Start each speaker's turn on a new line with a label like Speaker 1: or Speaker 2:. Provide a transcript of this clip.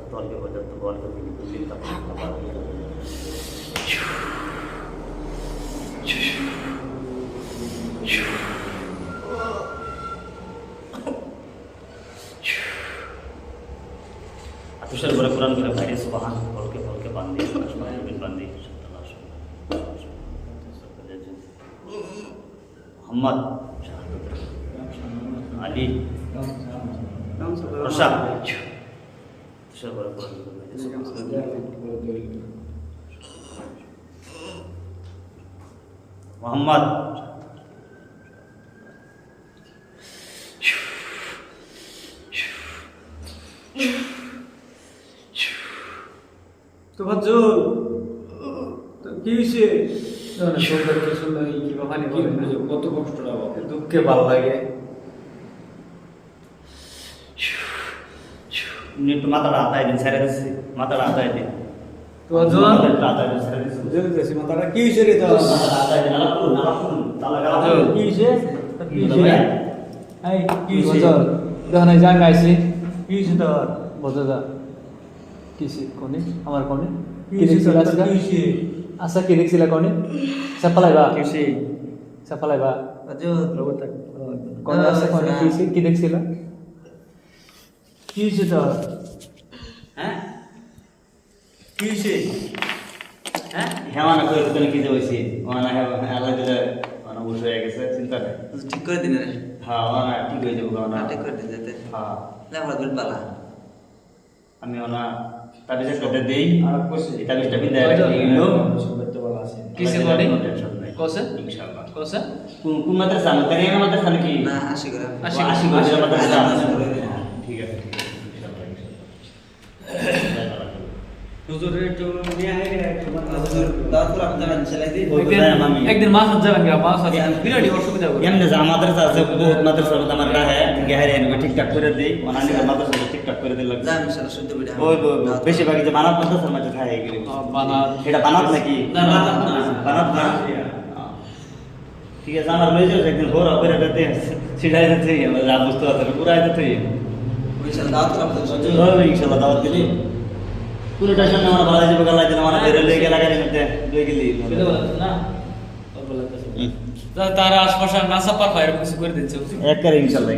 Speaker 1: ball के वजह तो बॉल को बिल्कुल का तुषार बड़े कुरान करे भाई सुबहान बोल के बांध दिए बिन बांध दी मोहम्मद अली रशा तुषार बड़े कुरान करे मोहम्मद
Speaker 2: তো ভাজুল তো কি হইছে না সরকার কিছু নাই কি বাহানি বলে না কত কষ্ট না বাবা দুঃখে ভালো লাগে
Speaker 1: একটু মাথাটা আতায় দিন ছেড়ে দিচ্ছি মাথাটা আতায় দিন
Speaker 2: তো ভাজুল
Speaker 1: আতায় দিন ছেড়ে দিচ্ছি
Speaker 2: বুঝে গেছি মাথাটা কি হইছে রে তো
Speaker 1: মাথাটা আতায় দিন নালাপুন তালা গালা
Speaker 2: কি হইছে কি হইছে এই কি হইছে দহনা জাং আইছে কি হইছে তোর বুঝা যা কিসি কোনে আমার কোনে কি দেখছিলা কিসি আশা কি দেখছিলা কোনে সাপালাইবা কিসি সাপালাইবা আজো রবত কোনে আছে কোনে কিসি কি দেখছিলা কিসি তো
Speaker 1: হ্যাঁ
Speaker 2: কিসি
Speaker 1: হ্যাঁ হেওয়ানা কই তুমি কি হইছে ওনা আল্লাহ দিলে ওনা উঠে হয়ে গেছে চিন্তা নাই
Speaker 3: ঠিক করে দিন রে
Speaker 1: হ্যাঁ ওনা ঠিক হয়ে যাবে ওনা
Speaker 3: ঠিক করে দিন যেতে
Speaker 1: হ্যাঁ
Speaker 3: না আমরা দুল পালা
Speaker 1: আমি ওনা তাবিজ করতে দেই
Speaker 2: আর কইছি
Speaker 1: এটা বিস্টা বিদায় রাখিলো
Speaker 2: সুবত বলা আছে
Speaker 3: কিসে কোনে
Speaker 1: টেনশন নাই
Speaker 3: কোসে
Speaker 1: ইনশাআল্লাহ
Speaker 3: কোসে
Speaker 1: কোন মাদ্রাসা না তারিয়ানা মাদ্রাসা নাকি
Speaker 3: না আশি করে
Speaker 1: আশি করে মাদ্রাসা ঠিক আছে
Speaker 2: হুজুরের একটু নিয়ে আইরে একটু
Speaker 3: দাওয়াত করে আপনি জানান চালাই দিই
Speaker 2: একদিন মাছ যাবেন গা মাছ আছে বিরাটি অসুবিধা হবে
Speaker 1: এমনি যে মাদ্রাসা আছে বহুত মাদ্রাসা আমার রাহে গেহারে ঠিকঠাক করে দেই ওনানি মাদ্রাসা ঠিকঠাক করে দিল
Speaker 3: যা ইনশাআল্লাহ শুদ্ধ বিড়া
Speaker 1: ওই বেশিরভাগ যে বানাত মাদ্রাসার মধ্যে থাকে এগুলো
Speaker 2: বানাত
Speaker 1: এটা বানাত নাকি
Speaker 3: না বানাত না
Speaker 1: বানাত না ঠিক আছে আমার লয়ে যাও একদিন ভোর করে দিতে সিধাই দিতে আমরা যা বুঝতে পারছি পুরাই দিতে
Speaker 3: ইনশাআল্লাহ দাওয়াত করে আপনি
Speaker 1: ইনশাআল্লাহ দাওয়াত দিলি পুরোটা সামনে আমার ভালো যাবে গালা দিন আমার বের লয়ে গেলা গাড়ির মধ্যে লয়ে গেলি
Speaker 2: না তারা আশপাশে নাসা পার বাইরে কিছু করে দিচ্ছে
Speaker 1: এক করে ইনশাআল্লাহ